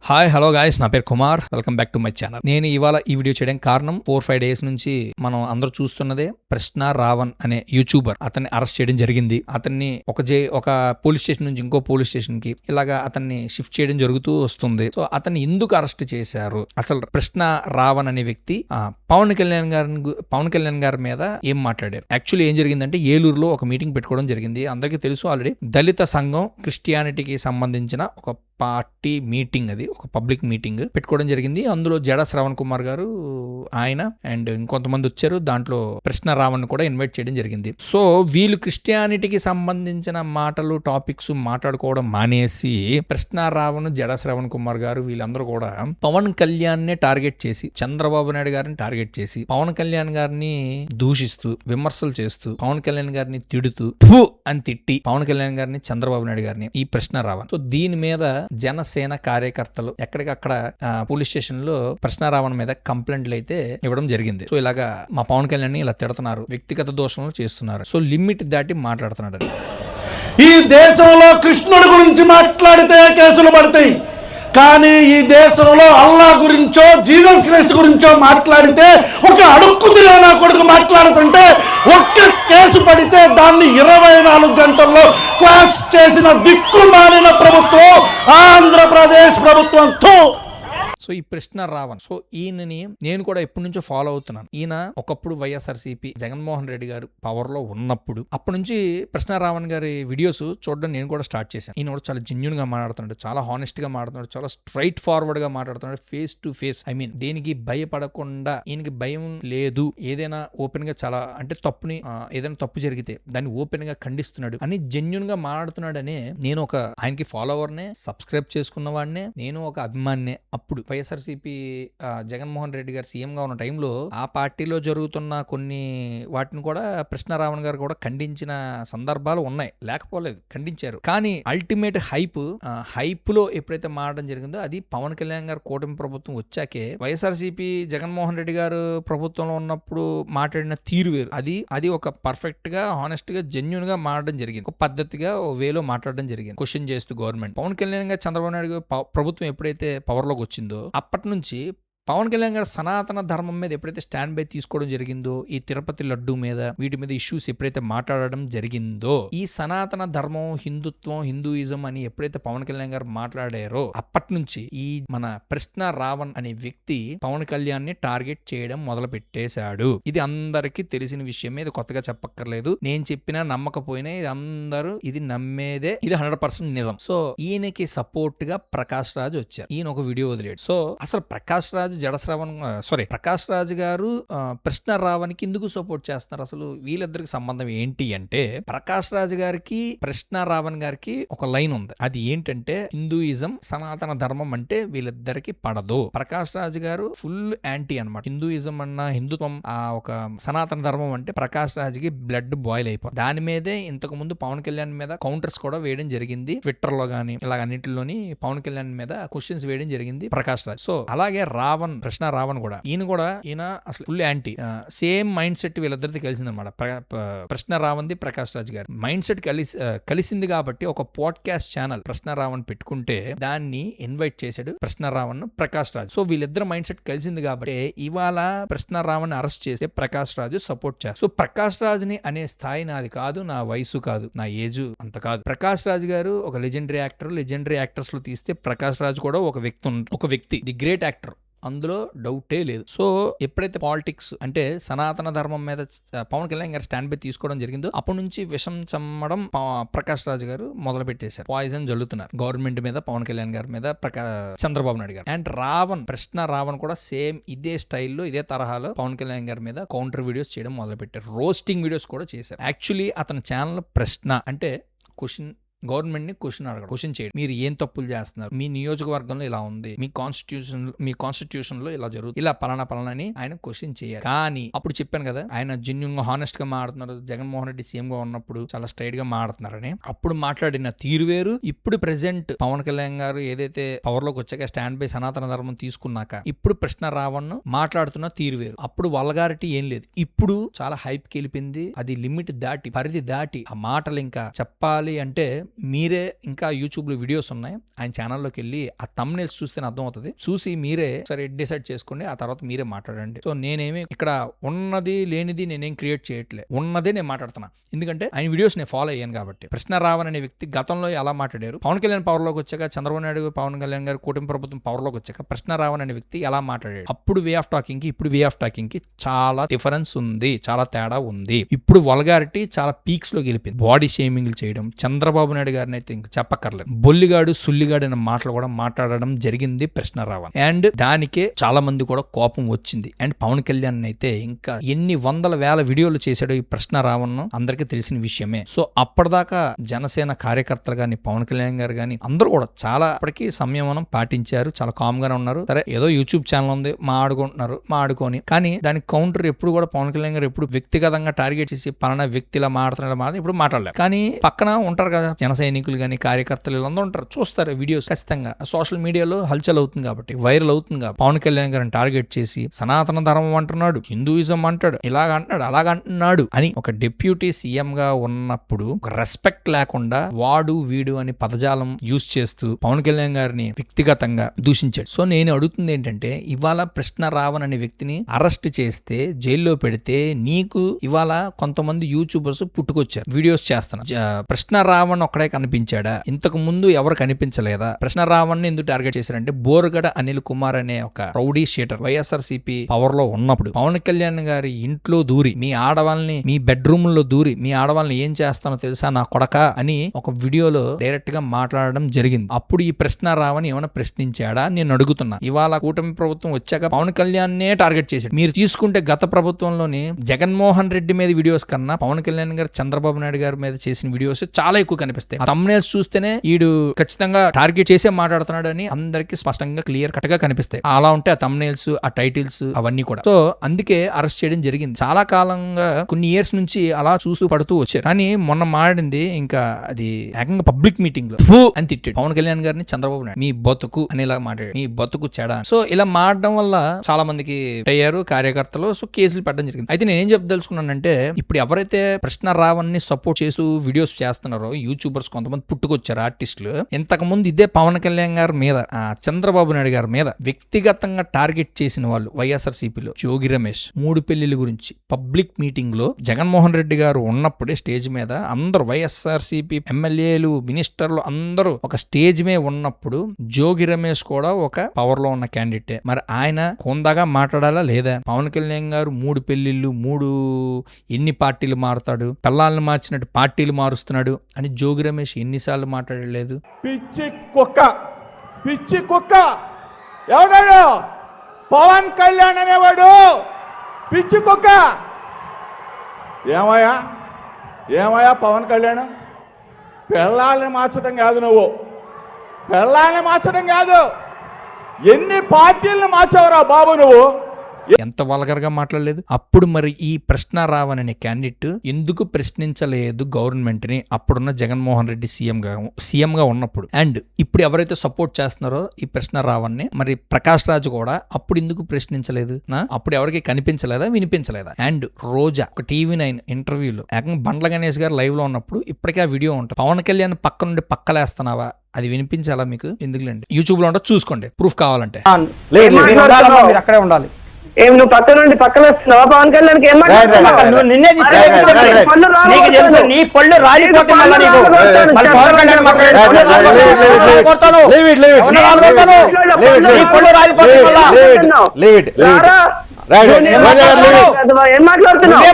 Hi hello guys, నా పేరు Kumar. Welcome back to my channel. నేను ఇవాళ ఈ వీడియో చేయడానికి కారణం 4-5 డేస్ నుంచి మనం అందరూ చూస్తున్నదే ప్రశ్న రావణ్ అనే యూట్యూబర్. అతన్ని అరెస్ట్ చేయడం జరిగింది. అతన్ని ఒక పోలీస్ స్టేషన్ నుంచి ఇంకో పోలీస్ స్టేషన్ కి ఇలాగా అతన్ని షిఫ్ట్ చేయడం జరుగుతూ వస్తుంది. సో అతన్ని ఎందుకు అరెస్ట్ చేశారు, అసలు ప్రశ్న రావణ్ అనే వ్యక్తి పవన్ కళ్యాణ్ గారి మీద ఏం మాట్లాడారు, యాక్చువల్లీ ఏం జరిగిందంటే ఏలూరులో ఒక మీటింగ్ పెట్టుకోవడం జరిగింది. అందరికీ తెలుసు ఆల్రెడీ. దళిత సంఘం క్రిస్టియానిటీకి సంబంధించిన ఒక పార్టీ మీటింగ్, అది ఒక పబ్లిక్ మీటింగ్ పెట్టుకోవడం జరిగింది. అందులో జడ శ్రవణ్ కుమార్ గారు, ఆయన అండ్ ఇంకొంతమంది వచ్చారు. దాంట్లో ప్రశ్న రావణ్ కూడా ఇన్వైట్ చేయడం జరిగింది. సో వీళ్ళు క్రిస్టియానిటీకి సంబంధించిన మాటలు టాపిక్స్ మాట్లాడుకోవడం మానేసి ప్రశ్న రావణ్, జడ శ్రవణ్ కుమార్ గారు వీళ్ళందరూ కూడా పవన్ కళ్యాణ్ నే టార్గెట్ చేసి, చంద్రబాబు నాయుడు గారిని టార్గెట్ చేసి, పవన్ కళ్యాణ్ గారిని దూషిస్తూ, విమర్శలు చేస్తూ, పవన్ కళ్యాణ్ గారిని తిడుతూ అని తిట్టి పవన్ కళ్యాణ్ గారిని, చంద్రబాబు నాయుడు గారిని ఈ ప్రశ్న రావణ్. సో దీని మీద జనసేన కార్యకర్తలు ఎక్కడికక్కడ పోలీస్ స్టేషన్ లో ప్రశ్న రావణ్ మీద కంప్లైంట్లు అయితే ఇవ్వడం జరిగింది. సో ఇలాగా మా పవన్ కళ్యాణ్ ని ఇలా తిడుతున్నారు, వ్యక్తిగత దోషణలు చేస్తున్నారు, సో లిమిట్ దాటి మాట్లాడుతున్నాడు. ఈ దేశంలో కృష్ణుడి గురించి మాట్లాడితే కేసులు పడతాయి, కానీ ఈ దేశంలో అల్లా గురించో జీసస్ క్రైస్ట్ గురించో మాట్లాడితే, ఒక అడుక్కు తిరిగిన కొడుకు మాట్లాడుతుంటే ఒక్క కేసు పడితే దాన్ని 24 గంటల్లో క్లాస్ చేసిన దిక్కుమాలిన ప్రభుత్వం ఆంధ్రప్రదేశ్ ప్రభుత్వంతో. సో ఈ ప్రశ్న రావణ్, సో ఈయనని నేను కూడా ఎప్పటి నుంచో ఫాలో అవుతున్నాను. ఈయన ఒకప్పుడు వైఎస్ఆర్సీపీ జగన్మోహన్ రెడ్డి గారు పవర్ లో ఉన్నప్పుడు అప్పటి నుంచి ప్రశ్న రావణ్ గారి వీడియోస్ చూడడం నేను కూడా స్టార్ట్ చేశాను. ఈయన కూడా చాలా జెన్యూన్ గా మాట్లాడుతున్నాడు, చాలా హానెస్ట్ గా మాట్లాడుతున్నాడు, చాలా స్ట్రైట్ ఫార్వర్డ్ గా మాట్లాడుతున్నాడు, face to face. I mean దేనికి భయపడకుండా, ఈయనకి భయం లేదు. ఏదైనా ఓపెన్ గా చాలా అంటే తప్పుని ఏదైనా తప్పు జరిగితే దాన్ని ఓపెన్ గా ఖండిస్తున్నాడు అని జెన్యూన్ గా మాట్లాడుతున్నాడని నేను ఒక ఆయనకి ఫాలోవర్ నే, సబ్స్క్రైబ్ చేసుకున్న వాడినే, నేను ఒక అభిమానినే. అప్పుడు వైఎస్ఆర్సీపీ జగన్మోహన్ రెడ్డి గారు సీఎం గా ఉన్న టైంలో ఆ పార్టీలో జరుగుతున్న కొన్ని వాటిని కూడా ప్రశ్న రావణ్ గారు కూడా ఖండించిన సందర్భాలు ఉన్నాయి, లేకపోలేదు, ఖండించారు. కానీ అల్టిమేట్ హైప్ లో ఎప్పుడైతే మారడం జరిగిందో అది పవన్ కళ్యాణ్ గారు కూటమి ప్రభుత్వం వచ్చాకే. వైఎస్ఆర్సీపీ జగన్మోహన్ రెడ్డి గారు ప్రభుత్వంలో ఉన్నప్పుడు మాట్లాడిన తీరు వేరు. అది ఒక పర్ఫెక్ట్ గా, హానెస్ట్ గా, జెన్యూన్ గా మారడం జరిగింది. ఒక పద్ధతిగా, ఓ వేలో మాట్లాడడం జరిగింది, క్వశ్చన్ చేస్తూ గవర్నమెంట్. పవన్ కళ్యాణ్ గారు, చంద్రబాబు నాయుడు గారు ప్రభుత్వం ఎప్పుడైతే పవర్ లోకి వచ్చిందో అప్పటి నుంచి పవన్ కళ్యాణ్ గారు సనాతన ధర్మం మీద ఎప్పుడైతే స్టాండ్ బై తీసుకోవడం జరిగిందో, ఈ తిరుపతి లడ్డు మీద, వీటి మీద ఇష్యూస్ ఎప్పుడైతే మాట్లాడడం జరిగిందో, ఈ సనాతన ధర్మం, హిందుత్వం, హిందూయిజం అని ఎప్పుడైతే పవన్ కళ్యాణ్ గారు మాట్లాడారో అప్పటి నుంచి ఈ మన ప్రశ్న రావణ్ అనే వ్యక్తి పవన్ కళ్యాణ్ ని టార్గెట్ చేయడం మొదలు పెట్టేశాడు. ఇది అందరికీ తెలిసిన విషయమే, ఇది కొత్తగా చెప్పక్కర్లేదు. నేను చెప్పినా నమ్మకపోయినా ఇది అందరూ ఇది నమ్మేదే, ఇది 100% నిజం. సో ఈయనకి సపోర్ట్ గా ప్రకాష్ రాజ్ వచ్చారు. ఈయన ఒక వీడియో వదిలేడు. సో అసలు ప్రకాష్ రాజ్ గారు ప్రశ్న రావణ్కి ఎందుకు సపోర్ట్ చేస్తున్నారు, అసలు వీళ్ళిద్దరికి సంబంధం ఏంటి అంటే, ప్రకాష్ రాజ్ గారికి, ప్రశ్న రావణ్ గారికి ఒక లైన్ ఉంది. అది ఏంటంటే, హిందూయిజం, సనాతన ధర్మం అంటే వీళ్ళిద్దరికి పడదు. ప్రకాష్ రాజ్ గారు ఫుల్ యాంటీ అన్నమాట. హిందూయిజం అన్న, హిందుత్వం, ఒక సనాతన ధర్మం అంటే ప్రకాష్ రాజ్ కి బ్లడ్ బాయిల్ అయిపోతుంది. దాని మీదే ఇంతకు ముందు పవన్ కళ్యాణ్ మీద కౌంటర్స్ కూడా వేయడం జరిగింది, ట్విట్టర్ లో గానీ ఇలా అన్నింటిలోని పవన్ కళ్యాణ్ మీద క్వశ్చన్స్ వేయడం జరిగింది ప్రకాష్ రాజ్. సో అలాగే ప్రశ్న రావణ్ కూడా, ఈయన అసలు full anti. Same mindset వీళ్ళిద్దరిది కలిసింది అనమాట. ప్రశ్న రావణ్ది, ప్రకాష్ రాజ్ గారు మైండ్ సెట్ కలిసింది కాబట్టి ఒక పాడ్కాస్ట్ ఛానల్ ప్రశ్న రావణ్ పెట్టుకుంటే దాన్ని ఇన్వైట్ చేశాడు ప్రశ్న రావణ్, ప్రకాష్ రాజ్. సో వీళ్ళిద్దరు మైండ్ సెట్ కలిసింది కాబట్టి ఇవాళ ప్రశ్న రావణ్ అరెస్ట్ చేస్తే ప్రకాష్ రాజ్ సపోర్ట్ చేస్తారు. సో ప్రకాష్ రాజ్ ని అనే స్థాయి నాది కాదు, నా వయసు కాదు, నా ఏజ్ అంత కాదు. ప్రకాష్ రాజ్ గారు ఒక లెజెండరీ యాక్టర్. లెజెండరీ యాక్టర్స్ లో తీస్తే ప్రకాష్ రాజ్ కూడా ఒక వ్యక్తి, ది గ్రేట్ యాక్టర్, అందులో డౌటే లేదు. సో ఎప్పుడైతే పాలిటిక్స్ అంటే సనాతన ధర్మం మీద పవన్ కళ్యాణ్ గారు స్టాండ్ బై తీసుకోవడం జరిగిందో అప్పటి నుంచి విషం చమ్మడం ప్రకాష్ రాజ్ గారు మొదలు పెట్టేశారు. పాయిజన్ జల్లుతున్నారు గవర్నమెంట్ మీద, పవన్ కళ్యాణ్ గారి మీద, చంద్రబాబు నాయుడు గారు. అండ్ ప్రశ్న రావణ్ కూడా సేమ్ ఇదే స్టైల్లో, ఇదే తరహాలో పవన్ కళ్యాణ్ గారి మీద కౌంటర్ వీడియోస్ చేయడం మొదలు పెట్టారు. రోస్టింగ్ వీడియోస్ కూడా చేశారు. యాక్చువల్లీ అతని ఛానల్ ప్రశ్న అంటే గవర్నమెంట్ ని క్వశ్చన్ చేయడం, మీరు ఏం తప్పులు చేస్తున్నారు, మీ నియోజకవర్గంలో ఇలా ఉంది, మీ కాన్స్టిట్యూషన్ లో ఇలా జరుగుతుంది, ఇలా పలానా అని ఆయన క్వశ్చన్ చేయాలి. కానీ అప్పుడు చెప్పాను కదా, ఆయన జెన్యూన్ గా, హానెస్ట్ గా మాట్లాడుతున్నారు. జగన్మోహన్ రెడ్డి సీఎం గా ఉన్నప్పుడు చాలా స్ట్రైట్ గా మాట్లాడుతున్నారని అప్పుడు మాట్లాడిన తీరు వేరు. ఇప్పుడు ప్రెసెంట్ పవన్ కళ్యాణ్ గారు ఏదైతే పవర్ లోకి వచ్చాక స్టాండ్ బై సనాతన ధర్మం తీసుకున్నాక ఇప్పుడు ప్రశ్న రావణ్ మాట్లాడుతున్న తీరు వేరు. అప్పుడు వల్గారిటీ ఏం లేదు, ఇప్పుడు చాలా హైప్ కెలిపింది. అది లిమిట్ దాటి, పరిధి దాటి ఆ మాటలు ఇంకా చెప్పాలి అంటే మీరే ఇంకా యూట్యూబ్లో వీడియోస్ ఉన్నాయి, ఆయన ఛానల్లోకి వెళ్ళి ఆ థంబ్నెయిల్స్ చూస్తే అర్థమవుతుంది. చూసి మీరే సరే డిసైడ్ చేసుకోండి, ఆ తర్వాత మీరే మాట్లాడండి. సో నేనేమి ఇక్కడ ఉన్నది లేనిది నేనేం క్రియేట్ చేయట్లే, ఉన్నదే నేను మాట్లాడుతున్నా. ఎందుకంటే ఆయన వీడియోస్ నేను ఫాలో అయ్యాను కాబట్టి. కృష్ణారావణ్ అనే వ్యక్తి గతంలో ఎలా మాట్లాడారు, పవన్ కళ్యాణ్ పవర్లోకి వచ్చాక, చంద్రబాబు నాయుడు పవన్ కళ్యాణ్ గారు కూటమి ప్రభుత్వం పవర్లోకి వచ్చాక కృష్ణారావణ్ అనే వ్యక్తి ఎలా మాట్లాడాడు, అప్పుడు వే ఆఫ్ టాకింగ్ కి ఇప్పుడు వే ఆఫ్ టాకింగ్ కి చాలా డిఫరెన్స్ ఉంది, చాలా తేడా ఉంది. ఇప్పుడు వల్గారిటీ చాలా పీక్స్ లో గెలిపింది. బాడీ షేమింగ్ చేయడం, చంద్రబాబు నాయుడు గారిని అయితే ఇంకా చెప్పక్కర్లేదు, బొల్లిగాడు సుల్లిగాడు అనే మాటలు కూడా మాట్లాడడం జరిగింది కృష్ణారావణ్. అండ్ దానికే చాలా మంది కూడా కోపం వచ్చింది. అండ్ పవన్ కళ్యాణ్ అయితే ఇంకా ఎన్ని వందల వేల వీడియోలు చేశాడో ఈ కృష్ణారావణ్ అందరికీ తెలిసిన విషయమే. సో అప్పటిదాకా జనసేన కార్యకర్తలు గాని, పవన్ కళ్యాణ్ గారు గాని అందరూ కూడా చాలా అప్పటికి సంయమనం పాటించారు, చాలా కామ్ గానే ఉన్నారు. సరే ఏదో యూట్యూబ్ ఛానల్ ఉంది, మాడుకొని కానీ దానికి కౌంటర్ ఎప్పుడు కూడా పవన్ కళ్యాణ్ గారు ఎప్పుడు వ్యక్తిగతంగా టార్గెట్ చేసి పలానా వ్యక్తిలా మాట్లాడుతున్నాడు ఇప్పుడు మాట్లాడలేదు. కానీ పక్కన ఉంటారు కదా జన సైనికులు గాని, కార్యకర్తలు వీళ్ళందరూ ఉంటారు, చూస్తారు వీడియోస్. ఖచ్చితంగా సోషల్ మీడియాలో హల్చల్ అవుతుంది కాబట్టి, వైరల్ అవుతుంది కాబట్టి పవన్ కళ్యాణ్ గారిని టార్గెట్ చేసి సనాతన ధర్మం అంటున్నాడు, హిందూయిజం అంటాడు, ఇలాగ అంటున్నాడు, అలాగ అంటున్నాడు అని ఒక డిప్యూటీ సీఎం గా ఉన్నప్పుడు ఒక రెస్పెక్ట్ లేకుండా వాడు వీడు అని పదజాలం యూజ్ చేస్తూ పవన్ కళ్యాణ్ గారిని వ్యక్తిగతంగా దూషించాడు. సో నేను అడుగుతుంది ఏంటంటే, ఇవాళ కృష్ణారావణ్ అనే వ్యక్తిని అరెస్ట్ చేస్తే, జైల్లో పెడితే నీకు ఇవాళ కొంతమంది యూట్యూబర్స్ పుట్టుకొచ్చారు, వీడియోస్ చేస్తున్నారు. కృష్ణారావణ్ ఒక్కడే కనిపించాడా? ఇంతకు ముందు ఎవరు కనిపించలేదా? కృష్ణారావణ్ ఎందుకు టార్గెట్ చేశారంటే, బోరగడ అనిల్ కుమార్ అనే ఒక రౌడీ షీటర్ వైఎస్ఆర్సీపీ పవర్ లో ఉన్నప్పుడు పవన్ కళ్యాణ్ గారి ఇంట్లో దూరి, మీ ఆడవాళ్ళని మీ బెడ్రూమ్ లో దూరి, మీ ఆడవాళ్ళని ఏం చేస్తానో తెలుసా నా కొడక అని ఒక వీడియోలో డైరెక్ట్ గా మాట్లాడడం జరిగింది. అప్పుడు ఈ కృష్ణారావణ్ ఏమైనా ప్రశ్నించాడా నేను అడుగుతున్నా. ఇవాళ కూటమి ప్రభుత్వం వచ్చాక పవన్ కళ్యాణ్ నే టార్గెట్ చేశాడు. మీరు తీసుకుంటే గత ప్రభుత్వంలోని జగన్మోహన్ రెడ్డి మీద వీడియోస్ కన్నా పవన్ కళ్యాణ్ గారు, చంద్రబాబు నాయుడు గారి మీద చేసిన వీడియోస్ చాలా ఎక్కువ కనిపిస్తాయి. థంబ్నెయిల్స్ చూస్తేనే ఈడు ఖచ్చితంగా టార్గెట్ చేసే మాట్లాడుతున్నాడు అని అందరికి స్పష్టంగా క్లియర్ కట్ గా కనిపిస్తాయి. అలా ఉంటే ఆ థంబ్నెయిల్స్, ఆ టైటిల్స్ అవన్నీ కూడా. సో అందుకే అరెస్ట్ చేయడం జరిగింది. చాలా కాలంగా కొన్ని ఇయర్స్ నుంచి అలా చూస్తూ పడుతూ వచ్చారు. కానీ మొన్న మాడింది ఇంకా అది ఏకంగా పబ్లిక్ మీటింగ్ లో అని తిట్టాడు పవన్ కళ్యాణ్ గారిని, చంద్రబాబు నాయుడు మీ బతుకు అనేలా మాట్లాడాడు, మీ బతుకు చెడ. సో ఇలా మాడడం వల్ల చాలా మందికి అయ్యారు కార్యకర్తలు. సో కేసులు పెట్టడం జరిగింది. అయితే నేనేం చెప్పదలుచుకున్నానంటే, ఇప్పుడు ఎవరైతే కృష్ణారావణ్ ని సపోర్ట్ చేస్తూ వీడియోస్ చేస్తున్నారో యూట్యూబర్స్ కొంతమంది పుట్టుకొచ్చారు ఆర్టిస్టులు, ఇంతకు ముందు ఇదే పవన్ కళ్యాణ్ గారి మీద, చంద్రబాబు నాయుడు గారి మీద వ్యక్తిగతంగా టార్గెట్ చేసిన వాళ్ళు వైఎస్ఆర్సీపీలో జోగి రమేష్ 3 పెళ్లిళ్ళ గురించి పబ్లిక్ మీటింగ్ లో జగన్మోహన్ రెడ్డి గారు ఉన్నప్పుడే స్టేజ్ మీద అందరూ వైఎస్ఆర్సీపీ ఎమ్మెల్యేలు, మినిస్టర్లు అందరూ ఒక స్టేజ్ మీద ఉన్నప్పుడు జోగి రమేష్ కూడా ఒక పవర్ లో ఉన్న క్యాండిడేట్. మరి ఆయన హోందాగా మాట్లాడాలా లేదా? పవన్ కళ్యాణ్ గారు 3 పెళ్లిళ్ళు, 3 ఎన్ని పార్టీలు మారుతాడు, పిల్లల్ని మార్చినట్టు పార్టీలు మారుస్తున్నాడు అని జోగి రమేష్ ఎన్నిసార్లు మాట్లాడలేదు? పిచ్చి కుక్క ఎవడాడు? పవన్ కళ్యాణ్ అనేవాడు పిచ్చి కుక్క. ఏమయ్యా పవన్ కళ్యాణ్, పిల్లల్ని మార్చడం కాదు, నువ్వు పిల్లల్ని మార్చడం కాదు, ఎన్ని పార్టీలను మార్చావురా బాబు నువ్వు? ఎంత వల్గర్గా మాట్లాడలేదు. అప్పుడు మరి ఈ కృష్ణారావణ్ అనే క్యాండిడేట్ ఎందుకు ప్రశ్నించలేదు గవర్నమెంట్ ని, అప్పుడున్న జగన్మోహన్ రెడ్డి సీఎం గా ఉన్నప్పుడు? అండ్ ఇప్పుడు ఎవరైతే సపోర్ట్ చేస్తున్నారో ఈ కృష్ణారావణ్ ని, మరి ప్రకాష్ రాజు కూడా అప్పుడు ఎందుకు ప్రశ్నించలేదు? అప్పుడు ఎవరికి కనిపించలేదా, వినిపించలేదా? అండ్ రోజా ఒక TV9 ఇంటర్వ్యూలో ఏకంగా బండ్ల గణేష్ గారు లైవ్ లో ఉన్నప్పుడు ఇప్పటికే ఆ వీడియో ఉంటుంది. పవన్ కళ్యాణ్ పక్క నుండి పక్కలేస్తున్నావా, అది వినిపించాలా మీకు? ఎందుకులేండి, యూట్యూబ్ లో ఉంటుంది, చూసుకోండి ప్రూఫ్ కావాలంటే. మీరు అక్కడే ఉండాలి. ఏం నువ్వు పక్క నుండి పక్కన వస్తున్నావా? పవన్ కళ్యాణ్ ఏం నువ్వు నిన్నే నీకు తెలుసు, నీ పళ్ళు రాలిపోతుంది. ఏం మాట్లాడుతున్నావు?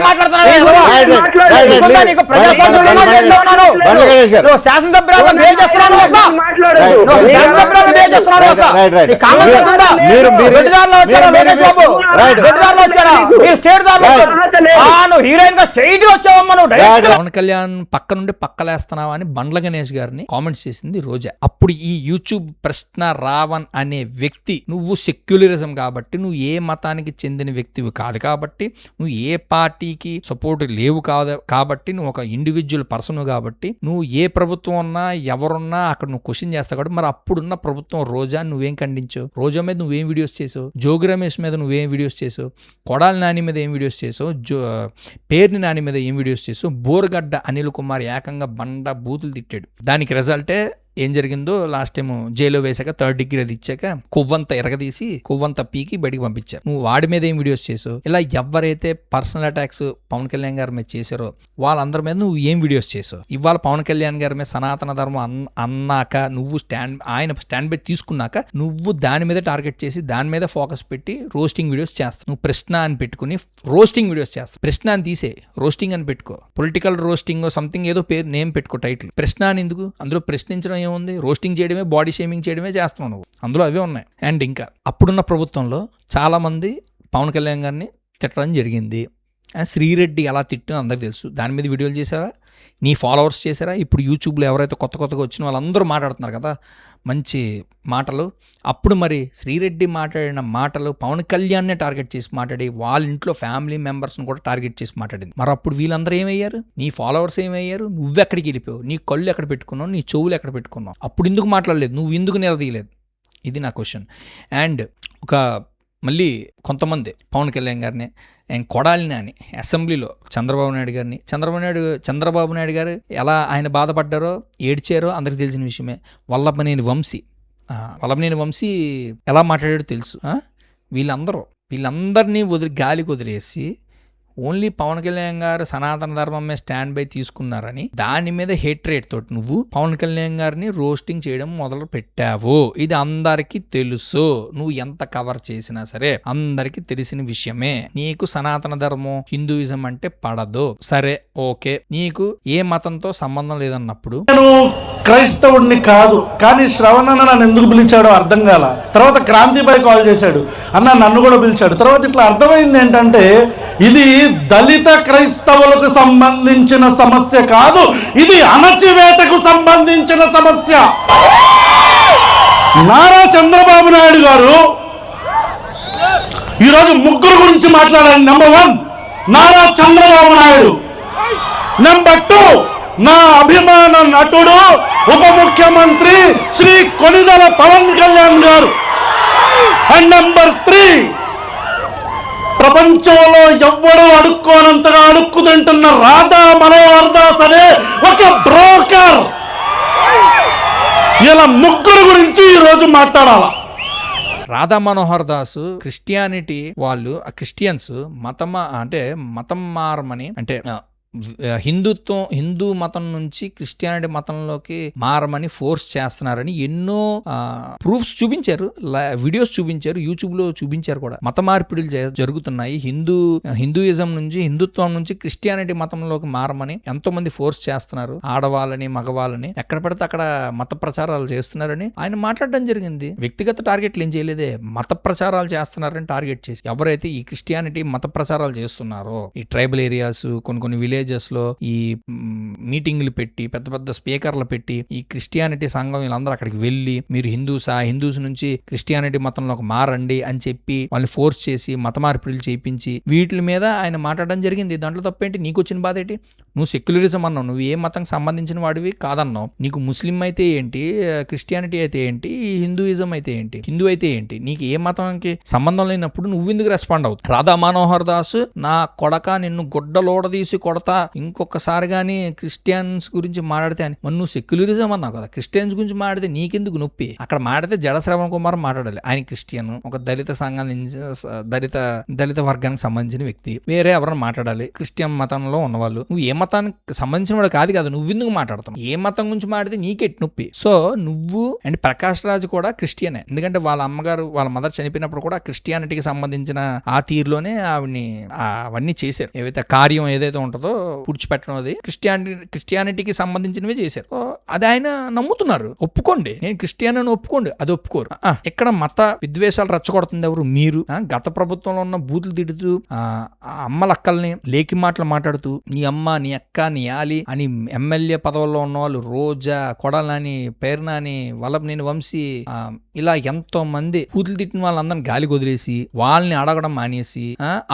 పవన్ కళ్యాణ్ పక్క నుండి పక్కలేస్తున్నావా అని బండ్ల గణేష్ గారిని కామెంట్స్ చేసింది రోజా. అప్పుడు ఈ యూట్యూబ్ కృష్ణారావణ్ అనే వ్యక్తి, నువ్వు సెక్యులరిజం కాబట్టి, నువ్వు ఏ మతానికి చెందిన చెందిన వ్యక్తివి కాదు కాబట్టి, నువ్వు ఏ పార్టీకి సపోర్ట్ లేవు కాదు కాబట్టి, నువ్వు ఒక ఇండివిజువల్ పర్సన్ కాబట్టి, నువ్వు ఏ ప్రభుత్వం ఉన్నా ఎవరున్నా అక్కడ నువ్వు క్వశ్చన్ చేస్తావు కాబట్టి, మరి అప్పుడున్న ప్రభుత్వం రోజా నువ్వేం ఖండించావు? రోజా మీద నువ్వేం వీడియోస్ చేసావు? జోగి రమేష్ మీద నువ్వేం వీడియోస్ చేసావు? కొడాలి నాని మీద ఏం వీడియోస్ చేసావు? పేర్ని నాని మీద ఏం వీడియోస్ చేసావు? బోరగడ్డ అనిల్ కుమార్ ఏకంగా బండ బూతులు తిట్టాడు. దానికి రిజల్టే ఏం జరిగిందో లాస్ట్ టైం జైల్లో వేసాక 3rd డిగ్రీ అది ఇచ్చాక కొవ్వంతా ఎరగదీసి కొవ్వంతా పీకి బయటికి పంపించారు. నువ్వు వాడి మీద ఏం వీడియోస్ చేసావు? ఇలా ఎవరైతే పర్సనల్ అటాక్స్ పవన్ కళ్యాణ్ గారి మీద చేశారో వాళ్ళందరి మీద నువ్వు ఏం వీడియోస్ చేసావు? ఇవాళ పవన్ కళ్యాణ్ గారి మీద సనాతన ధర్మం అన్నాక నువ్వు ఆయన స్టాండ్ బై తీసుకున్నాక నువ్వు దాని మీద టార్గెట్ చేసి దాని మీద ఫోకస్ పెట్టి రోస్టింగ్ వీడియోస్ చేస్తావు. నువ్వు ప్రశ్న అని పెట్టుకుని రోస్టింగ్ వీడియోస్ చేస్తావు. ప్రశ్న అని తీసే రోస్టింగ్ అని పెట్టుకో. పొలిటికల్ రోస్టింగ్ సంథింగ్ ఏదో పేరు నేమ్ పెట్టుకో, టైటిల్. ప్రశ్న అని ఎందుకు? అందులో ప్రశ్నించడం ఏముంది? రోస్టింగ్ చేయడమే, బాడీ షేమింగ్ చేయడమే చేస్తున్నావు నువ్వు. అందులో అవే ఉన్నాయి. అండ్ ఇంకా అప్పుడున్న ప్రభుత్వంలో చాలామంది పవన్ కళ్యాణ్ గారిని తిట్టడం జరిగింది. శ్రీరెడ్డి ఎలా తిట్టో అందరికి తెలుసు. దాని మీద వీడియోలు చేసావా? నీ ఫాలోవర్స్ చేశారా? ఇప్పుడు యూట్యూబ్లో ఎవరైతే కొత్తగా వచ్చిన వాళ్ళందరూ మాట్లాడుతున్నారు కదా మంచి మాటలు. అప్పుడు మరి శ్రీరెడ్డి మాట్లాడిన మాటలు పవన్ కళ్యాణ్నే టార్గెట్ చేసి మాట్లాడి వాళ్ళ ఇంట్లో ఫ్యామిలీ మెంబర్స్ని కూడా టార్గెట్ చేసి మాట్లాడింది. మరి అప్పుడు వీళ్ళందరూ ఏమయ్యారు? నీ ఫాలోవర్స్ ఏమయ్యారు? నువ్వెక్కడికి వెళ్ళిపోయావు? నీ కళ్ళు ఎక్కడ పెట్టుకున్నావు? నీ చెవులు ఎక్కడ పెట్టుకున్నావు? అప్పుడు ఎందుకు మాట్లాడలేదు? నువ్వు ఎందుకు నిలదీయలేదు? ఇది నా క్వశ్చన్. అండ్ మళ్ళీ కొంతమంది పవన్ కళ్యాణ్ గారిని కొడాలి నాని అసెంబ్లీలో చంద్రబాబు నాయుడు గారు ఎలా ఆయన బాధపడ్డారో ఏడ్చారో అందరికి తెలిసిన విషయమే. వల్లభనేని వంశీ ఎలా మాట్లాడాడో తెలుసు. వీళ్ళందరినీ గాలికి వదిలేసి ఓన్లీ పవన్ కళ్యాణ్ గారు సనాతన ధర్మం మీద స్టాండ్ బై తీసుకున్నారని దాని మీద హేట్రేట్ తోటి నువ్వు పవన్ కళ్యాణ్ గారిని రోస్టింగ్ చేయడం మొదలు పెట్టావు. ఇది అందరికీ తెలుసు. నువ్వు ఎంత కవర్ చేసినా సరే అందరికీ తెలిసిన విషయమే. నీకు సనాతన ధర్మం హిందూయిజం అంటే పడదు. సరే ఓకే, నీకు ఏ మతంతో సంబంధం లేదన్నప్పుడు నేను క్రైస్తవుడిని కాదు, కానీ శ్రవణ్ అన్న నన్ను ఎందుకు పిలిచాడో అర్థం కాల. తర్వాత క్రాంతిబాయ్ కాల్ చేశాడు, అన్న నన్ను కూడా పిలిచాడు. తర్వాత ఇట్లా అర్థమైంది ఏంటంటే ఇది దళిత క్రైస్తవులకు సంబంధించిన సమస్య కాదు, ఇది అణచివేతకు సంబంధించిన సమస్య. నారా చంద్రబాబు నాయుడు గారు ఈరోజు ముగ్గురు గురించి మాట్లాడాలి. నెంబర్ 1 నారా చంద్రబాబు నాయుడు. నెంబర్ 2 నా అభిమాన నటుడు ఉప ముఖ్యమంత్రి శ్రీ కొనిదెల పవన్ కళ్యాణ్ గారు. అండ్ నెంబర్ 3 ప్రపంచంలో ఎవ్వరూ అడుక్కోనంతగా అడుక్కుతుంటున్న రాధా మనోహర్ దాస్ అనే ఒక బ్రోకర్. ఇలా ముగ్గురు గురించి ఈరోజు మాట్లాడాల. రాధా మనోహర్ దాస్ క్రిస్టియానిటీ వాళ్ళు క్రిస్టియన్స్ మతం మారమని అంటే హిందూ మతం నుంచి క్రిస్టియానిటీ మతంలోకి మారమని ఫోర్స్ చేస్తున్నారని ఎన్నో ప్రూఫ్స్ చూపించారు, వీడియోస్ చూపించారు, యూట్యూబ్ లో చూపించారు కూడా. మత మార్పిడులు జరుగుతున్నాయి. హిందూయిజం నుంచి హిందుత్వం నుంచి క్రిస్టియానిటీ మతంలోకి మారమని ఎంతో మంది ఫోర్స్ చేస్తున్నారు. ఆడవాళ్ళని మగవాళ్ళని ఎక్కడ పడితే అక్కడ మత ప్రచారాలు చేస్తున్నారని ఆయన మాట్లాడడం జరిగింది. వ్యక్తిగత టార్గెట్లు ఏం చేయలేదే, మత ప్రచారాలు చేస్తున్నారని టార్గెట్ చేసి ఎవరైతే ఈ క్రిస్టియానిటీ మత ప్రచారాలు చేస్తున్నారో ఈ ట్రైబల్ ఏరియాస్ కొన్ని విలేజెస్ లో ఈ మీటింగ్లు పెట్టి పెద్ద పెద్ద స్పీకర్లు పెట్టి ఈ క్రిస్టియానిటీ సంఘం వీళ్ళందరూ అక్కడికి వెళ్ళి మీరు హిందూస్ నుంచి క్రిస్టియానిటీ మతంలోకి మారండి అని చెప్పి వాళ్ళని ఫోర్స్ చేసి మత మార్పిడులు చేయించి వీటి మీద ఆయన మాట్లాడడం జరిగింది. దాంట్లో తప్పేంటి? నీకు వచ్చిన బాధ ఏంటి? నువ్వు సెక్యులరిజం అన్నావు, నువ్వు ఏ మతం సంబంధించిన వాడివి కాదన్నావు. నీకు ముస్లిం అయితే ఏంటి, క్రిస్టియానిటీ అయితే ఏంటి, హిందూయిజం అయితే ఏంటి, హిందూ అయితే ఏంటి, నీకు ఏ మతానికి సంబంధం లేనప్పుడు నువ్వు ఎందుకు రెస్పాండ్ అవుతావు? రాధా మనోహర్ దాస్ నా కొడక నిన్ను గుడ్డలోడదీసి కొడతా ఇంకొకసారి కానీ క్రిస్టియన్స్ గురించి మాట్లాడితే అని. మరి నువ్వు సెక్యులరిజం అన్నావు కదా, క్రిస్టియన్స్ గురించి మాట్లాడితే నీకెందుకు నొప్పి? అక్కడ మాట్లాడితే జడ శ్రవణ్ కుమార్ మాట్లాడాలి. ఆయన క్రిస్టియన్, ఒక దళిత వర్గానికి సంబంధించిన వ్యక్తి. వేరే ఎవరైనా మాట్లాడాలి క్రిస్టియన్ మతంలో ఉన్నవాళ్ళు. నువ్వు ఏ మతానికి సంబంధించిన వాడు కాదు కదా, నువ్వు ఎందుకు మాట్లాడతావు? ఏ మతం గురించి మాట్లాడితే నీకెట్ నొప్పి? సో నువ్వు అండ్ ప్రకాష్ రాజ్ కూడా క్రిస్టియనే, ఎందుకంటే వాళ్ళ మదర్ చనిపోయినప్పుడు కూడా క్రిస్టియానిటీకి సంబంధించిన ఆ తీరులోనే ఆవిడ్ని అవన్నీ చేశారు. ఏవైతే కార్యం ఏదైతే ఉంటుందో పూడ్చిపెట్టడం అది క్రిస్టియానిటీకి సంబంధించినవి చేశారు. అది ఆయన నమ్ముతున్నారు, ఒప్పుకోండి. నేను క్రిస్టియన్ అని ఒప్పుకోండి, అది ఒప్పుకోరు. ఇక్కడ మత విద్వేషాలు రెచ్చగొడుతుంది ఎవరు? మీరు. గత ప్రభుత్వంలో ఉన్న బూతులు తిడుతూ అమ్మలక్కల్ని లేకి మాటలు మాట్లాడుతూ నీ అమ్మ, నీ అక్క, నీ ఆలి అని ఎమ్మెల్యే పదవుల్లో ఉన్న వాళ్ళు రోజా, కొడాలని, పేర్నాని, వల్లభనేని వంశీ, ఇలా ఎంతో మంది బూతులు తిట్టిన వాళ్ళందరిని గాలి వదిలేసి వాళ్ళని అడగడం మానేసి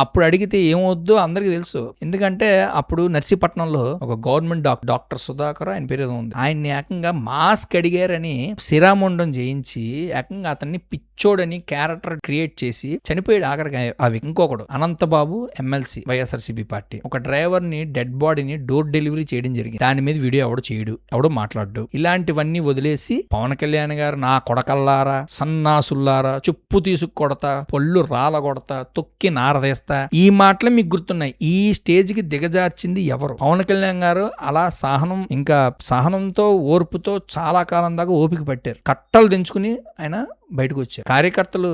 అప్పుడు అడిగితే ఏమవుద్దో అందరికీ తెలుసు. ఎందుకంటే అప్పుడు నర్సీపట్నంలో ఒక గవర్నమెంట్ డాక్టర్ సుధాకర్, ఆయన పేరు ఏదో ఉంది, ఆయన్ని ఏకంగా మాస్క్ అడిగారని శిరాముండం చేయించి ఏకంగా అతన్ని పిచ్చోడని క్యారెక్టర్ క్రియేట్ చేసి చనిపోయాడు ఆఖరికి. అవి ఇంకొకడు అనంతబాబు ఎమ్మెల్సీ వైఎస్ఆర్సీపీ పార్టీ, ఒక డ్రైవర్ ని డెడ్ బాడీని డోర్ డెలివరీ చేయడం జరిగింది. దాని మీద వీడియో ఎవడు చేయడు, ఎవడో మాట్లాడు. ఇలాంటివన్నీ వదిలేసి పవన్ కళ్యాణ్ గారు నా కొడకల్లారా, సన్నాసుల్లారా, చెప్పు తీసుకు కొడతా, పళ్ళు రాల కొడతా, తొక్కి నారదేస్తా, ఈ మాటలే మీకు గుర్తున్నాయి. ఈ స్టేజ్ కి దిగజార్చింది ఎవరు? పవన్ కళ్యాణ్ గారు అలా సహనంతో ఓర్పుతో చాలా కాలం దాకా ఓపిక పట్టారు. కట్టలు దించుకుని ఆయన బయటకు వచ్చారు. కార్యకర్తలు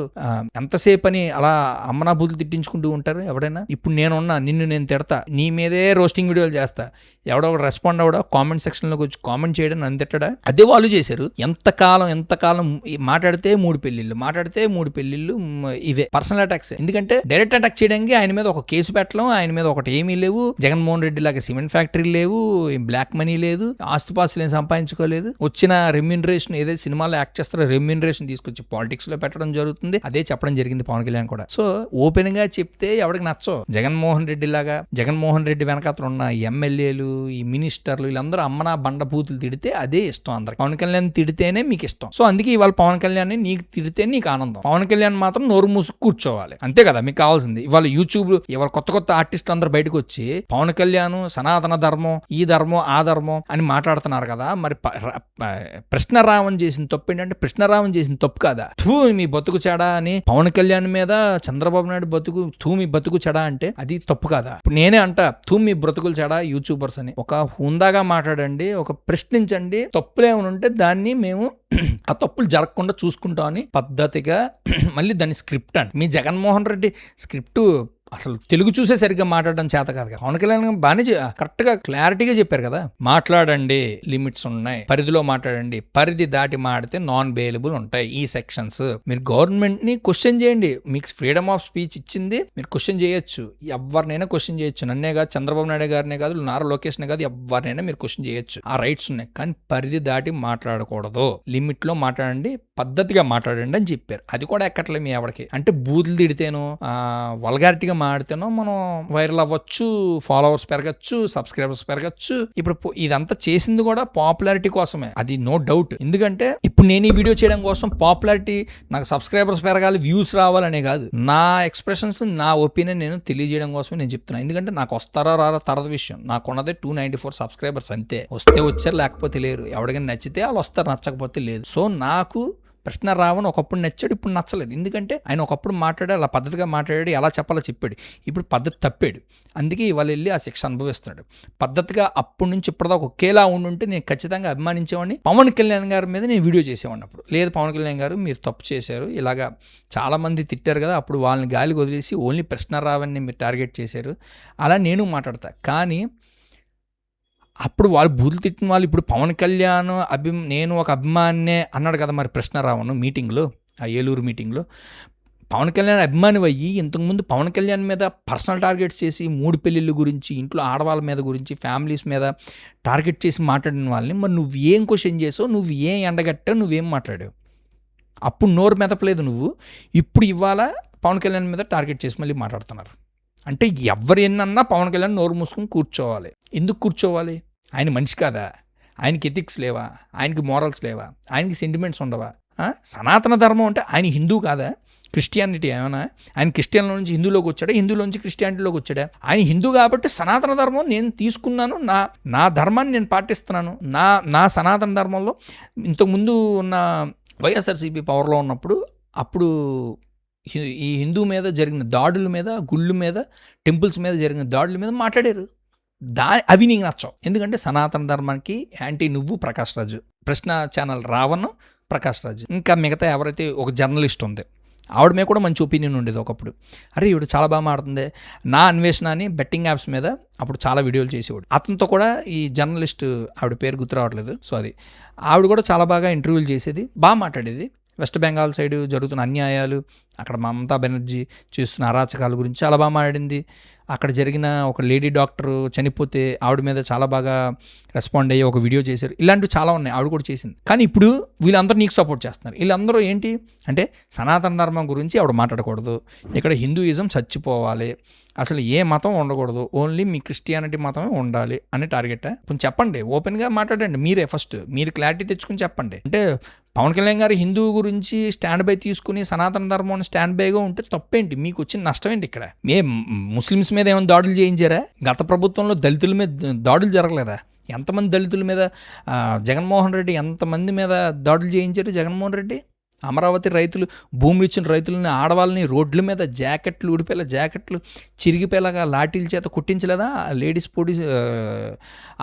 ఎంతసేపు అని అలా అమ్మనా బూతులు తిట్టించుకుంటూ ఉంటారు ఎవడైనా? ఇప్పుడు నేనున్నా, నిన్ను నేను తిడతా, నీ మీదే రోస్టింగ్ వీడియోలు చేస్తా, ఎవడో రెస్పాండ్ అవడా, కామెంట్ సెక్షన్ లోకి వచ్చి కామెంట్ చేయడం నన్ను తిట్టడా? అదే వాళ్ళు చేశారు. ఎంతకాలం మాట్లాడితే 3 పెళ్లిళ్ళు, ఇవే పర్సనల్ అటాక్స్. ఎందుకంటే డైరెక్ట్ అటాక్ చేయడానికి ఆయన మీద ఒక కేసు పెట్టడం, ఆయన మీద ఒకటి ఏమీ లేవు. జగన్మోహన్ రెడ్డి లాగా సిమెంట్ ఫ్యాక్టరీ లేవు, బ్లాక్ మనీ లేదు, ఆస్తుపాస్తులు ఏం సంపాదించుకోలేదు. వచ్చిన రెమ్యూనరేషన్ ఏదైతే సినిమాలో యాక్ట్ చేస్తారో రెమ్యూనరేషన్ తీసుకొచ్చి పాలిటిక్స్ లో పెట్టడం జరుగుతుంది. అదే చెప్పడం జరిగింది పవన్ కళ్యాణ్ కూడా. సో ఓపెన్ గా చెప్తే ఎవరికి నచ్చో. జగన్మోహన్ రెడ్డి వెనకాతలు ఉన్న ఎమ్మెల్యేలు, ఈ మినిస్టర్లు, వీళ్ళందరూ అమ్మనా బండ బూతులు తిడితే అదే ఇష్టం అందరికి. పవన్ కళ్యాణ్ తిడితేనే మీకు ఇష్టం. సో అందుకే ఇవాళ పవన్ కళ్యాణ్ నీకు తిడితే నీకు ఆనందం. పవన్ కళ్యాణ్ మాత్రం నోరు మూసుకు కూర్చోవాలి, అంతే కదా మీకు కావాల్సింది. ఇవాళ యూట్యూబ్ ఇవాళ కొత్త ఆర్టిస్టులు అందరూ బయటకు వచ్చి పవన్ కళ్యాణ్ సనాతన ధర్మం, ఈ ధర్మం, ఆ ధర్మం అని మాట్లాడుతున్నారు కదా. మరి కృష్ణరావణ్ చేసిన తప్పు ఏంటంటే, కృష్ణరావణ్ చేసిన తప్పు కాదా? మీ బతుకు చెడా అని పవన్ కళ్యాణ్ మీద చంద్రబాబు నాయుడు మీ బతుకు చెడా అంటే అది తప్పు కాదా? ఇప్పుడు నేనే అంటా మీ బ్రతుకులు చెడా యూట్యూబర్స్ అని. ఒక హుందాగా మాట్లాడండి, ఒక ప్రశ్నించండి, తప్పులు ఏమైనా ఉంటే దాన్ని మేము ఆ తప్పులు జరగకుండా చూసుకుంటామని పద్ధతిగా. మళ్ళీ దాని స్క్రిప్ట్ అండి, మీ జగన్మోహన్ రెడ్డి స్క్రిప్ట్ అసలు తెలుగు చూసే సరిగ్గా మాట్లాడడం చేత కాదు కదా. పవన్ కళ్యాణ్ బాగానే కరెక్ట్ గా క్లారిటీగా చెప్పారు కదా, మాట్లాడండి, లిమిట్స్ ఉన్నాయి, పరిధిలో మాట్లాడండి, పరిధి దాటి మాడితే నాన్ బెయిలబుల్ ఉంటాయి ఈ సెక్షన్స్. మీరు గవర్నమెంట్ ని క్వశ్చన్ చేయండి, మీకు ఫ్రీడమ్ ఆఫ్ స్పీచ్ ఇచ్చింది, మీరు క్వశ్చన్ చేయొచ్చు, ఎవరినైనా క్వశ్చన్ చేయొచ్చు. నన్నే కాదు, చంద్రబాబు నాయుడు గారినే కాదు, నారా లోకేష్ నే కాదు, ఎవరినైనా మీరు క్వశ్చన్ చేయొచ్చు, ఆ రైట్స్ ఉన్నాయి. కానీ పరిధి దాటి మాట్లాడకూడదు, లిమిట్ లో మాట్లాడండి, పద్ధతిగా మాట్లాడండి అని చెప్పారు. అది కూడా ఎక్కట్లే మీ ఎవరికి. అంటే బూతులు తిడితేనో వల్గారిటీగా మాడితేనో మనం వైరల్ అవ్వచ్చు, ఫాలోవర్స్ పెరగచ్చు, సబ్స్క్రైబర్స్ పెరగచ్చు. ఇప్పుడు ఇదంతా చేసింది కూడా పాపులారిటీ కోసమే, అది నో డౌట్. ఎందుకంటే ఇప్పుడు నేను ఈ వీడియో చేయడం కోసం పాపులారిటీ, నాకు సబ్స్క్రైబర్స్ పెరగాలి, వ్యూస్ రావాలనే కాదు. నా ఎక్స్ప్రెషన్స్, నా ఒపీనియన్ నేను తెలియజేయడం కోసమే నేను చెప్తున్నాను. ఎందుకంటే నాకు వస్తారా రారా తర్వాత విషయం. నాకు ఉన్నదే 294 సబ్స్క్రైబర్స్ అంతే. వస్తే వచ్చారు, లేకపోతే లేరు. ఎవరికైనా నచ్చితే వాళ్ళు వస్తారు, నచ్చకపోతే లేదు. సో నాకు కృష్ణరావణ్ ఒకప్పుడు నచ్చాడు, ఇప్పుడు నచ్చలేదు. ఎందుకంటే ఆయన ఒకప్పుడు మాట్లాడాడు, అలా పద్ధతిగా మాట్లాడాడు, ఎలా చెప్పాలో చెప్పాడు. ఇప్పుడు పద్ధతి తప్పాడు, అందుకే ఇవాళ వెళ్ళి ఆ శిక్ష అనుభవిస్తున్నాడు. పద్ధతిగా అప్పటి నుంచి ఇప్పటిదాకా ఒకేలా ఉండుంటే నేను ఖచ్చితంగా అభిమానించేవాడిని. పవన్ కళ్యాణ్ గారి మీద నేను వీడియో చేసేవాడిని. అప్పుడు లేదు, పవన్ కళ్యాణ్ గారు మీరు తప్పు చేశారు, ఇలాగా చాలామంది తిట్టారు కదా, అప్పుడు వాళ్ళని గాలికి వదిలేసి ఓన్లీ కృష్ణరావణ్ని మీరు టార్గెట్ చేశారు, అలా నేను మాట్లాడతా. కానీ అప్పుడు వాళ్ళు బూతులు తిట్టిన వాళ్ళు ఇప్పుడు పవన్ కళ్యాణ్ నేను ఒక అభిమానినే అన్నాడు కదా మరి కృష్ణరావణ్ మీటింగ్లో, ఆ ఏలూరు మీటింగ్లో. పవన్ కళ్యాణ్ అభిమాని అయ్యి ఇంతకుముందు పవన్ కళ్యాణ్ మీద పర్సనల్ టార్గెట్స్ చేసి 3 పెళ్ళిళ్ళ గురించి, ఇంట్లో ఆడవాళ్ళ మీద గురించి, ఫ్యామిలీస్ మీద టార్గెట్ చేసి మాట్లాడిన వాళ్ళని మరి నువ్వు ఏం క్వశ్చన్ చేసావు, నువ్వు ఏం ఎండగట్టావు, నువ్వేం మాట్లాడావు? అప్పుడు నోరు మెదపలేదు నువ్వు, ఇప్పుడు ఇవాళ పవన్ కళ్యాణ్ మీద టార్గెట్ చేసి మళ్ళీ మాట్లాడుతున్నారు. అంటే ఎవరు ఎన్నన్నా పవన్ కళ్యాణ్ నోరు మూసుకొని కూర్చోవాలి. ఎందుకు కూర్చోవాలి? ఆయన మనిషి కాదా? ఆయనకి ఎథిక్స్ లేవా? ఆయనకి మోరల్స్ లేవా? ఆయనకి సెంటిమెంట్స్ ఉండవా? సనాతన ధర్మం అంటే ఆయన హిందూ కాదా? క్రిస్టియానిటీ ఏమైనా? ఆయన క్రిస్టియన్లో నుంచి హిందూలోకి వచ్చాడా? హిందూలోంచి క్రిస్టియానిటీలోకి వచ్చాడా? ఆయన హిందూ కాబట్టి సనాతన ధర్మం నేను తీసుకున్నాను, నా ధర్మాన్ని నేను పాటిస్తున్నాను. నా సనాతన ధర్మంలో ఇంతకుముందు ఉన్న వైఎస్ఆర్సీపీ పవర్లో ఉన్నప్పుడు అప్పుడు ఈ హిందూ మీద జరిగిన దాడుల మీద, గుళ్ళు మీద, టెంపుల్స్ మీద జరిగిన దాడుల మీద మాట్లాడారు. అవి నీకు నచ్చవు. ఎందుకంటే సనాతన ధర్మానికి యాంటీ నువ్వు, ప్రకాష్ రాజు, ప్రశ్న ఛానల్ రావణ్, ప్రకాష్ రాజు, ఇంకా మిగతా ఎవరైతే ఒక జర్నలిస్ట్ ఉంది, ఆవిడ మీద కూడా మంచి ఒపీనియన్ ఉండేది ఒకప్పుడు. అరే ఈవిడ చాలా బాగా మాడుతుంది. నా అన్వేషణ అని బెట్టింగ్ యాప్స్ మీద అప్పుడు చాలా వీడియోలు చేసేవాడు. అతనితో కూడా ఈ జర్నలిస్ట్, ఆవిడ పేరు గుర్తు రావట్లేదు, సో అది ఆవిడ కూడా చాలా బాగా ఇంటర్వ్యూలు చేసేది, బాగా మాట్లాడేది. వెస్ట్ బెంగాల్ సైడ్ జరుగుతున్న అన్యాయాలు, అక్కడ మమతా బెనర్జీ చేస్తున్న అరాచకాల గురించి చాలా బాగా మాట్లాడింది. అక్కడ జరిగిన ఒక లేడీ డాక్టర్ చనిపోతే ఆవిడ మీద చాలా బాగా రెస్పాండ్ అయ్యి ఒక వీడియో చేశారు. ఇలాంటివి చాలా ఉన్నాయి, ఆవిడ కూడా చేసింది. కానీ ఇప్పుడు వీళ్ళందరూ నీకు సపోర్ట్ చేస్తున్నారు. వీళ్ళందరూ ఏంటి అంటే సనాతన ధర్మం గురించి ఆవిడ మాట్లాడకూడదు, ఇక్కడ హిందూయిజం చచ్చిపోవాలి, అసలు ఏ మతం ఉండకూడదు, ఓన్లీ మీ క్రిస్టియానిటీ మతమే ఉండాలి అని టార్గెట్. కొంచెం చెప్పండి, ఓపెన్గా మాట్లాడండి, మీరే ఫస్ట్ మీరు క్లారిటీ తెచ్చుకుని చెప్పండి. అంటే పవన్ కళ్యాణ్ గారు హిందూ గురించి స్టాండ్ బై తీసుకుని సనాతన ధర్మం స్టాండ్ బైగా ఉంటే తప్పేంటి, మీకు వచ్చిన నష్టం ఏంటి? ఇక్కడ ముస్లిమ్స్ మీద ఏమైనా దాడులు చేయించారా? గత ప్రభుత్వంలో దళితుల మీద దాడులు జరగలేదా? ఎంతమంది దళితుల మీద జగన్మోహన్ రెడ్డి ఎంతమంది మీద దాడులు చేయించారు? జగన్మోహన్ రెడ్డి అమరావతి రైతులు, భూములు ఇచ్చిన రైతులని, ఆడవాళ్ళని రోడ్ల మీద జాకెట్లు ఊడిపోయేలా, జాకెట్లు చిరిగిపోయేలాగా లాఠీల చేత కుట్టించలేదా? లేడీస్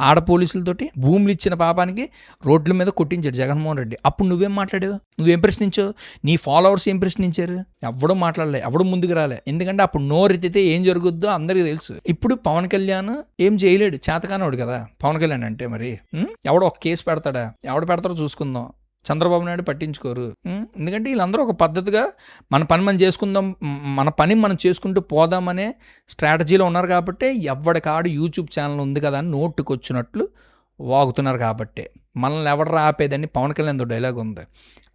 ఆడ పోలీసులతోటి భూములు ఇచ్చిన పాపానికి రోడ్ల మీద కొట్టించాడు జగన్మోహన్ రెడ్డి. అప్పుడు నువ్వేం మాట్లాడావు? నువ్వేం ప్రశ్నించావు? నీ ఫాలోవర్స్ ఏం ప్రశ్నించారు? ఎవడూ మాట్లాడలే, ఎవడు ముందుకు రాలే. ఎందుకంటే అప్పుడు నోరెత్తితే ఏం జరుగుద్దో అందరికీ తెలుసు. ఇప్పుడు పవన్ కళ్యాణ్ ఏం చేయలేడు, చేతకానోడు కదా పవన్ కళ్యాణ్ అంటే. మరి ఎవడో ఒక కేసు పెడతాడా? ఎవడు పెడతారో చూసుకుందాం. చంద్రబాబు నాయుడు పట్టించుకోరు. ఎందుకంటే వీళ్ళందరూ ఒక పద్ధతిగా మన పని మనం చేసుకుందాం, మన పని మనం చేసుకుంటూ పోదామనే స్ట్రాటజీలో ఉన్నారు. కాబట్టి ఎవడికాడు యూట్యూబ్ ఛానల్ ఉంది కదా అని నోటుకొచ్చినట్లు వాగుతున్నారు. కాబట్టి మనల్ని ఎవడరా ఆపేదని పవన్ కళ్యాణ్ డైలాగ్ ఉంది,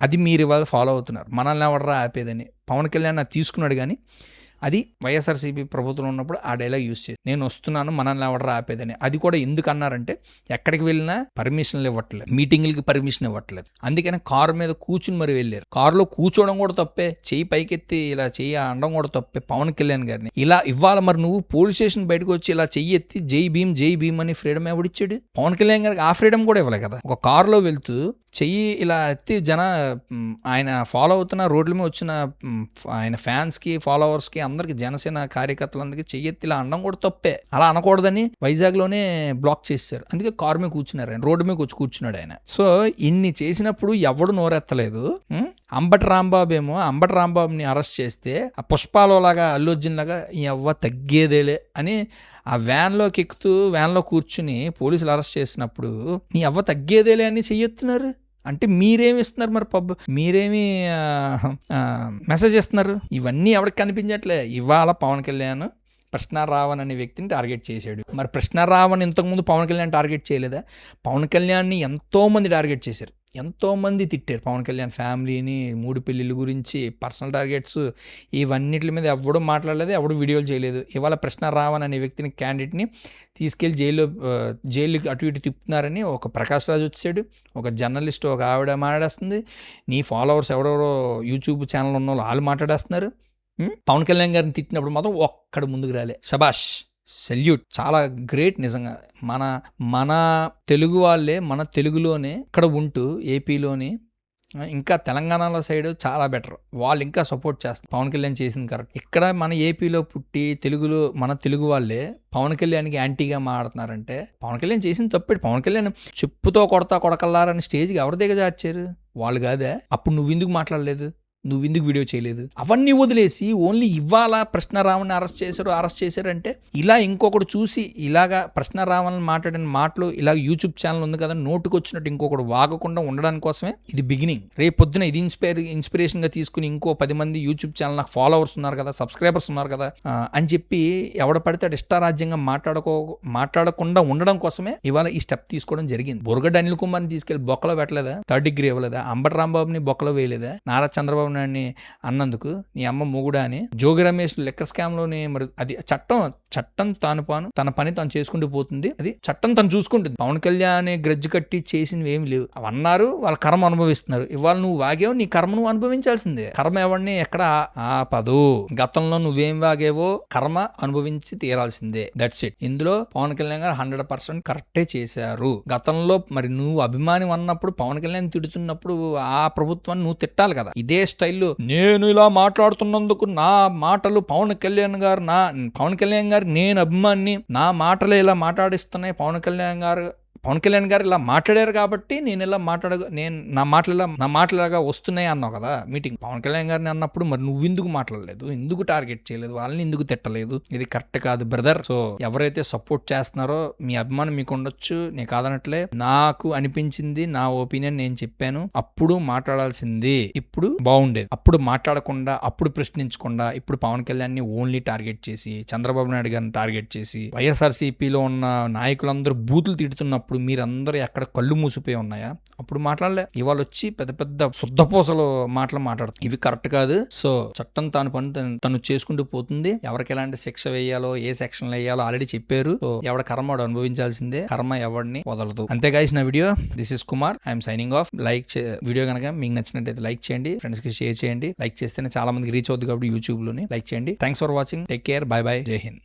అది మీరు ఇవాళ ఫాలో అవుతున్నారు. మనల్ని ఎవడరా ఆపేదని పవన్ కళ్యాణ్ అది తీసుకున్నాడు. కానీ అది వైఎస్ఆర్సీపీ ప్రభుత్వం ఉన్నప్పుడు ఆ డైలాగ్ యూజ్ చేసి నేను వస్తున్నాను మనల్ని ఎవడరా ఆపేదని. అది కూడా ఎందుకు అన్నారంటే ఎక్కడికి వెళ్ళినా పర్మిషన్లు ఇవ్వట్లేదు, మీటింగ్లకి పర్మిషన్ ఇవ్వట్లేదు. అందుకని కారు మీద కూర్చుని మరి వెళ్ళారు. కారులో కూర్చోవడం కూడా తప్పే, చెయ్యి పైకెత్తి ఇలా చెయ్యి అనడం కూడా తప్పే పవన్ కళ్యాణ్ గారిని. ఇలా ఇవ్వాలి మరి నువ్వు పోలీస్ స్టేషన్ బయటకు వచ్చి ఇలా చెయ్యి ఎత్తి జై భీమ్ అని ఫ్రీడమ్ ఎవడిచ్చాడు? పవన్ కళ్యాణ్ గారికి ఆ ఫ్రీడమ్ కూడా ఇవ్వలే కదా. ఒక కారులో వెళ్తూ చెయ్యి ఇలా ఎత్తి ఆయన ఫాలో అవుతున్న రోడ్ల మీద వచ్చిన ఆయన ఫ్యాన్స్కి, ఫాలోవర్స్కి, అందరికి, జనసేన కార్యకర్తలందరికీ చెయ్యి ఎత్తి ఇలా అనడం కూడా తప్పే. అలా అనకూడదని వైజాగ్లోనే బ్లాక్ చేశారు. అందుకే కారు మీద కూర్చున్నారు ఆయన, రోడ్డు మీద వచ్చి కూర్చున్నాడు ఆయన. సో ఇన్ని చేసినప్పుడు ఎవడు నోరెత్తలేదు. అంబటి రాంబాబుని అరెస్ట్ చేస్తే ఆ పుష్పాలోలాగా అల్లు అర్జున్ లాగా ఎవ్వ తగ్గేదేలే అని ఆ వ్యాన్లోకి ఎక్కుతూ వ్యాన్లో కూర్చుని పోలీసులు అరెస్ట్ చేసినప్పుడు నీ అవ్వ తగ్గేదేలే అని చెయ్యొత్తున్నారు. అంటే మీరేమి ఇస్తున్నారు మరి? మీరేమి మెసేజ్ ఇస్తున్నారు? ఇవన్నీ ఎవరికి కనిపించట్లే. ఇవాళ పవన్ కళ్యాణ్ ప్రశ్నారావణ్ అనే వ్యక్తిని టార్గెట్ చేశాడు. మరి ప్రశ్నారావణ్ ఇంతకుముందు పవన్ కళ్యాణ్ టార్గెట్ చేయలేదా? పవన్ కళ్యాణ్ని ఎంతోమంది టార్గెట్ చేశారు, ఎంతోమంది తిట్టారు. పవన్ కళ్యాణ్ ఫ్యామిలీని, 3 పెళ్ళిళ్ళ గురించి, పర్సనల్ టార్గెట్స్, ఇవన్నిటి మీద ఎవడూ మాట్లాడలేదు, ఎవడు వీడియోలు చేయలేదు. ఇవాళ ప్రశ్నారావణ్ అనే వ్యక్తిని, క్యాండిడేట్ని తీసుకెళ్ళి జైలుకి అటు ఇటు తిప్పుతున్నారని ఒక ప్రకాష్ రాజ్ వచ్చాడు, ఒక జర్నలిస్ట్, ఒక ఆవిడ మాట్లాడేస్తుంది, నీ ఫాలోవర్స్ ఎవరెవరో యూట్యూబ్ ఛానల్ ఉన్న వాళ్ళు మాట్లాడేస్తున్నారు. పవన్ కళ్యాణ్ గారిని తిట్టినప్పుడు మాత్రం ఒక్కడ ముందుకు రాలే. శబాష్, సెల్యూట్, చాలా గ్రేట్ నిజంగా. మన తెలుగు వాళ్ళే మన తెలుగులోనే ఇక్కడ ఉంటూ ఏపీలోని, ఇంకా తెలంగాణలో సైడ్ చాలా బెటర్, వాళ్ళు ఇంకా సపోర్ట్ చేస్తారు. పవన్ కళ్యాణ్ చేసింది కరెక్ట్. ఇక్కడ మన ఏపీలో పుట్టి తెలుగులో మన తెలుగు వాళ్ళే పవన్ కళ్యాణ్కి యాంటీగా మాడుతున్నారంటే పవన్ కళ్యాణ్ చేసింది తప్పేటి. పవన్ కళ్యాణ్ చెప్పుతో కొడకల్లారని స్టేజ్కి ఎవరి దగ్గర చేర్చారు? వాళ్ళు కాదే. అప్పుడు నువ్వు ఎందుకు మాట్లాడలేదు? నువ్వు ఎందుకు వీడియో చేయలేదు? అవన్నీ వదిలేసి ఓన్లీ ఇవాళ ప్రశ్నారావణ్ని అరెస్ట్ చేశారంటే ఇలా ఇంకొకటి చూసి ఇలాగా ప్రశ్నారావణ్ని మాట్లాడిన మాటలు ఇలా యూట్యూబ్ ఛానల్ ఉంది కదా నోటుకు వచ్చినట్టు ఇంకొకటి వాగకుండా ఉండడానికి కోసమే ఇది బిగినింగ్. రేపు పొద్దున ఇది ఇన్స్పిరేషన్గా తీసుకుని ఇంకో 10 మంది యూట్యూబ్ ఛానల్ నాకు ఫాలోవర్స్ ఉన్నారు కదా, సబ్స్క్రైబర్స్ ఉన్నారు కదా అని చెప్పి ఎవడ పడితే అటు ఇష్టారాజ్యంగా మాట్లాడకుండా ఉండడం కోసమే ఇవాళ ఈ స్టెప్ తీసుకోవడం జరిగింది. బుర్గడ్డ అనిల్ కుమార్ని తీసుకెళ్లి బొక్కలో పెట్టలేదా? 3rd డిగ్రీ ఇవ్వలేదా? అంబటి రాంబాబుని బొక్కలో వేయలేదా? నారా చంద్రబాబు నాయుడిని అన్నందుకు నీ అమ్మ మూగుడా అని జోగి రమేష్ లెక్కర్ స్కామ్ లోనే. మరి అది చట్టం తన పని తాను చేసుకుంటూ పోతుంది, అది చట్టం తను చూసుకుంటుంది. పవన్ కళ్యాణ్ గ్రజ్జు కట్టి చేసినవి ఏమి లేవు. అవన్నారు, వాళ్ళ కర్మ అనుభవిస్తున్నారు. ఇవాళ నువ్వు వాగేవో నీ కర్మ నువ్వు అనుభవించాల్సిందే. కర్మ ఎవరిని ఎక్కడ ఆపదు. గతంలో నువ్వేం వాగేవో కర్మ అనుభవించి తీరాల్సిందే. That's it. ఇందులో పవన్ కళ్యాణ్ గారు 100% కరెక్టే చేశారు. గతంలో మరి నువ్వు అభిమాని అన్నప్పుడు పవన్ కళ్యాణ్ తిడుతున్నప్పుడు ఆ ప్రభుత్వాన్ని నువ్వు తిట్టాలి కదా. ఇదే స్టైల్లో నేను ఇలా మాట్లాడుతున్నందుకు నా మాటలు పవన్ కళ్యాణ్ గారు నేను అభిమాని, నా మాటలు ఇలా మాట్లాడిస్తున్నాయి, పవన్ కళ్యాణ్ గారు పవన్ కళ్యాణ్ గారు ఇలా మాట్లాడారు కాబట్టి నేను ఇలా నేను నా మాటలాగా వస్తున్నాయి అన్నావు కదా మీటింగ్. పవన్ కళ్యాణ్ గారిని అన్నప్పుడు మరి నువ్వు ఎందుకు మాట్లాడలేదు, ఎందుకు టార్గెట్ చేయలేదు, వాళ్ళని ఎందుకు తిట్టలేదు? ఇది కరెక్ట్ కాదు బ్రదర్. సో ఎవరైతే సపోర్ట్ చేస్తున్నారో మీ అభిమానం మీకు ఉండొచ్చు, నేను కాదనట్లే. నాకు అనిపించింది, నా ఒపీనియన్ నేను చెప్పాను. అప్పుడు మాట్లాడాల్సింది ఇప్పుడు బాగుండేది. అప్పుడు మాట్లాడకుండా, అప్పుడు ప్రశ్నించకుండా, ఇప్పుడు పవన్ కళ్యాణ్ ని ఓన్లీ టార్గెట్ చేసి, చంద్రబాబు నాయుడు గారిని టార్గెట్ చేసి, వైఎస్ఆర్సీపీలో ఉన్న నాయకులందరూ బూతులు తిడుతున్నప్పుడు మీరందరూ ఎక్కడ కళ్ళు మూసిపోయి ఉన్నాయా? అప్పుడు మాట్లాడలే. ఇవాళ వచ్చి పెద్ద పెద్ద శుద్ధపూసలు మాట్లాడుతుంది. ఇవి కరెక్ట్ కాదు. సో చట్టం తాను పని తను చేసుకుంటూ పోతుంది. ఎవరికి ఎలాంటి శిక్ష వేయాలో, ఏ సెక్షన్ వేయాలో ఆల్రెడీ చెప్పారు. సో ఎవడ కర్మ వాడు అనుభవించాల్సిందే, కర్మ ఎవరిని వదలదు. అంతే గైస్, నా video this is Kumar, I'm signing off. Video కనుక మీకు నచ్చినట్టయితే లైక్ చేయండి, ఫ్రెండ్స్ కి షేర్ చేయండి. లైక్ చేస్తేనే చాలా మందికి రీచ్ అవుతుంది కాబట్టి యూట్యూబ్ లోని లైక్ చేయండి. Thanks for watching, take care, by by, జై హింద్.